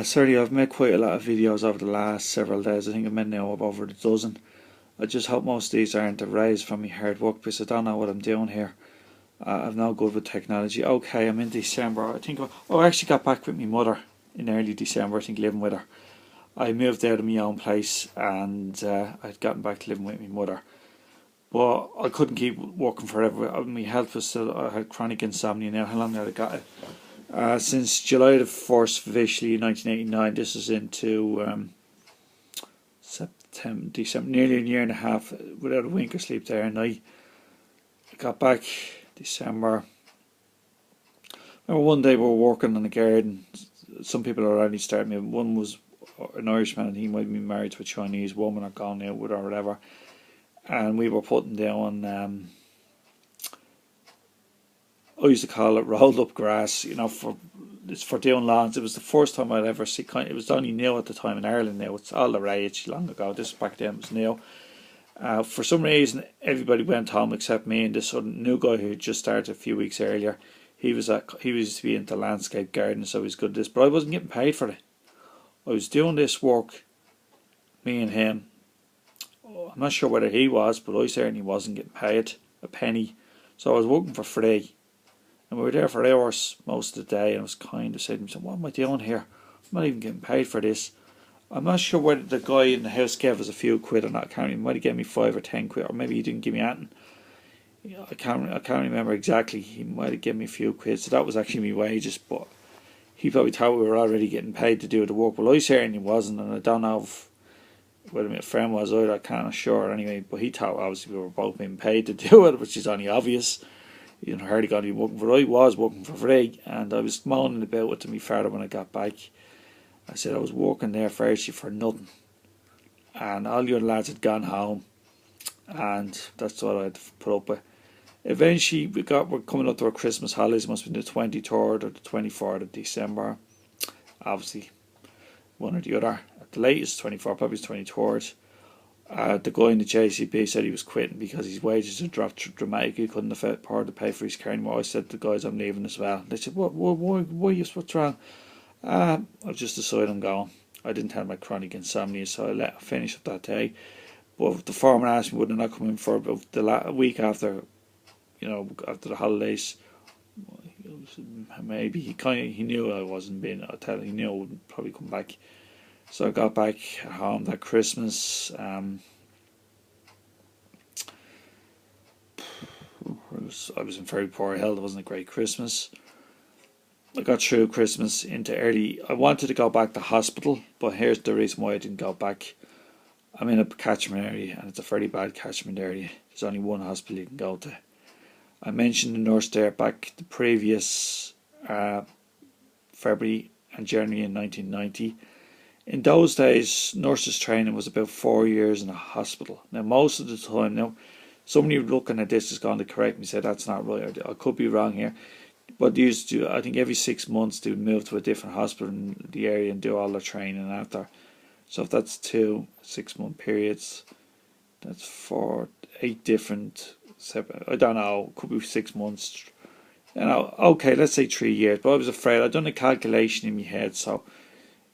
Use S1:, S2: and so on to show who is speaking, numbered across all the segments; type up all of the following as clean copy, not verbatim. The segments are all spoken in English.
S1: Sorry, I've made quite a lot of videos over the last several days. I think I've made now over a dozen. I just hope most of these aren't a rise from my hard work because I don't know what I'm doing here. I'm not good with technology. Okay, I'm in December. I actually got back with my mother in early December, I think, living with her. I moved out of my own place and I'd gotten back to living with my mother. But I couldn't keep working forever. My health was still, I had chronic insomnia now. How long had I got it? Since July the 1st, officially in 1989, this is into September, December, nearly a year and a half without a wink of sleep there. And I got back December. I remember one day we were working in the garden. Some people are already starting me. One was an Irishman and he might be married to a Chinese woman or gone out with her or whatever. And we were putting down, I used to call it rolled up grass, it's for doing lawns. It was the first time I'd ever see it was only new at the time in Ireland now. It's all the rage long ago. This back then was new. For some reason, everybody went home except me and this new guy who had just started a few weeks earlier. He was to be into landscape gardening, so he was good at this, but I wasn't getting paid for it. I was doing this work, me and him. I'm not sure whether he was, but I certainly wasn't getting paid a penny. So I was working for free. And we were there for hours most of the day, and I was kind of saying to myself, what am I doing here? I'm not even getting paid for this. I'm not sure whether the guy in the house gave us a few quid or not. I can't remember. He might have given me 5 or 10 quid, or maybe he didn't give me anything. I can't remember exactly. He might have given me a few quid, so that was actually my wages, but he probably thought we were already getting paid to do the work. Well, I certainly wasn't, and I don't know whether my friend was either. I can't assure anyway, but he thought obviously we were both being paid to do it, which is only obvious. Hardly got to be working for. I was working for free, and I was moaning about it to my father when I got back. I said I was working there virtually for nothing, and all the other lads had gone home, and that's what I had to put up with. Eventually, we're coming up to our Christmas holidays. It must have been the 23rd or the 24th of December. Obviously, one or the other. At the latest, 24th, probably 23rd. The guy in the JCB said he was quitting because his wages had dropped dramatically. He couldn't afford to pay for his car anymore. I said to the guys, I'm leaving as well. They said, why, what's wrong? I just decided I'm going. I didn't have my chronic insomnia, so I finished up that day. But the foreman asked me would I not come in for about a week after, after the holidays. Maybe he knew I wasn't being. He knew I wouldn't probably come back. So I got back home that Christmas. I was in very poor health. It wasn't a great Christmas. I got through Christmas into early. I wanted to go back to hospital, but here's the reason why I didn't go back. I'm in a catchment area, and it's a very bad catchment area. There's only one hospital you can go to. I mentioned the nurse there back the previous February and January in 1990. In those days, nurses training was about 4 years in a hospital. Now, most of the time, somebody looking at this is going to correct me and say that's not right. I could be wrong here. But they used to, I think every 6 months they would move to a different hospital in the area and do all their training after. So if that's 2 6-month periods, that's 8 different, I don't know, could be 6 months. Okay, let's say 3 years. But I was afraid, I'd done a calculation in my head, so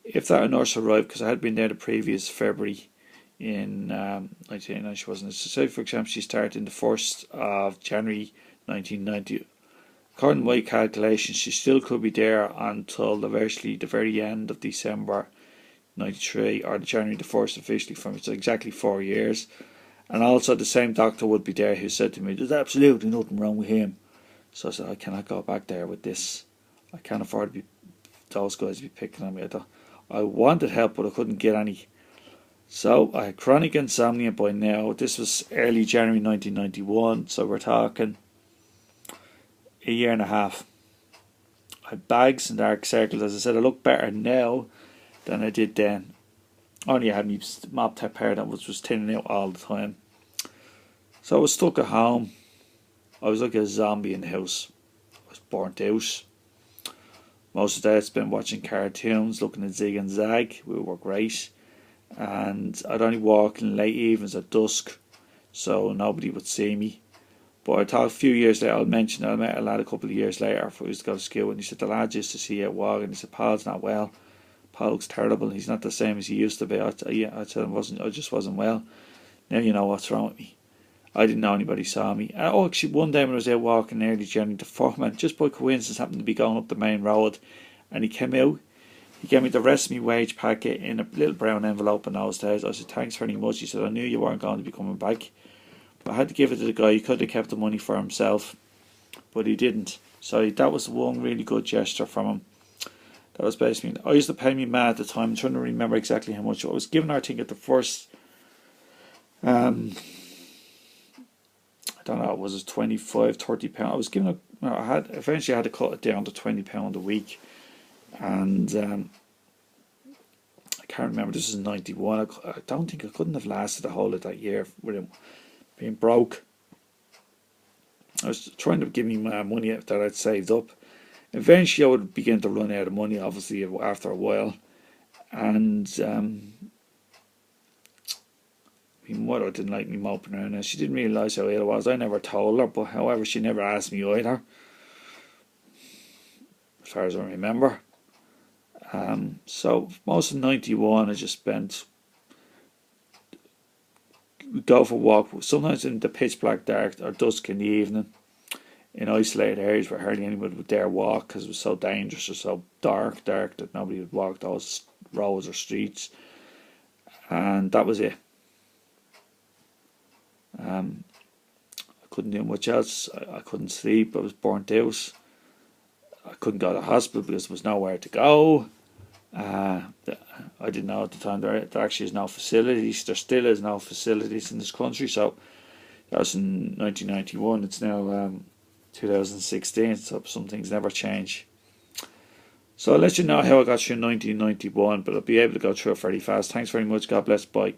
S1: if that nurse arrived, because I had been there the previous February in 1989, she wasn't. So say, for example, she started in the 1st of January 1990. According to my calculations, she still could be there until the very end of December 93 or January the 1st officially from it. So exactly 4 years. And also the same doctor would be there who said to me, there's absolutely nothing wrong with him. So I said, I cannot go back there with this. I can't afford those guys to be picking on me. I wanted help, but I couldn't get any. So I had chronic insomnia by now. This was early January 1991, so we're talking a year and a half. I had bags and dark circles. As I said, I look better now than I did then. Only I had my mop top hair that was thinning out all the time. So I was stuck at home. I was like a zombie in the house. I was burnt out. Most of the day I spent watching cartoons, looking at Zig and Zag. We were great. And I'd only walk in late evenings at dusk, so nobody would see me. But I thought a few years later, I met a lad a couple of years later, I used to go to school, and he said, the lad used to see you out walking. He said, Paul's not well. Paul looks terrible. He's not the same as he used to be. I told him I just wasn't well. Now you know what's wrong with me. I didn't know anybody saw me. Oh, actually, one day when I was out walking early journey, the foreman, just by coincidence, happened to be going up the main road, and he came out. He gave me the rest of my wage packet in a little brown envelope in those days. I said, thanks very much. He said, I knew you weren't going to be coming back. But I had to give it to the guy. He could have kept the money for himself, but he didn't. So that was one really good gesture from him. That was basically, I used to pay me ma at the time. I'm trying to remember exactly how much. I was giving her, I think, at the first, I don't know, was it 25, 30 pounds? I was giving her, eventually I had to cut it down to £20 a week. And I can't remember, this is 91. I don't think I couldn't have lasted the whole of that year with him being broke. I was trying to give me my money that I'd saved up. Eventually I would begin to run out of money, obviously, after a while. And my mother didn't like me moping around, and she didn't realise how ill I was. I never told her, but however, she never asked me either, as far as I remember. So most of 91 I just spent, go for a walk, sometimes in the pitch black dark or dusk in the evening, in isolated areas where hardly anyone would dare walk because it was so dangerous or so dark that nobody would walk those roads or streets. And that was it. I couldn't do much else. I couldn't sleep. I was burnt out. I couldn't go to the hospital because there was nowhere to go. I didn't know at the time there actually is no facilities. There still is no facilities in this country. So that was in 1991. It's now 2016. So some things never change. So I'll let you know how I got through 1991, but I'll be able to go through it fairly fast. Thanks very much. God bless. Bye.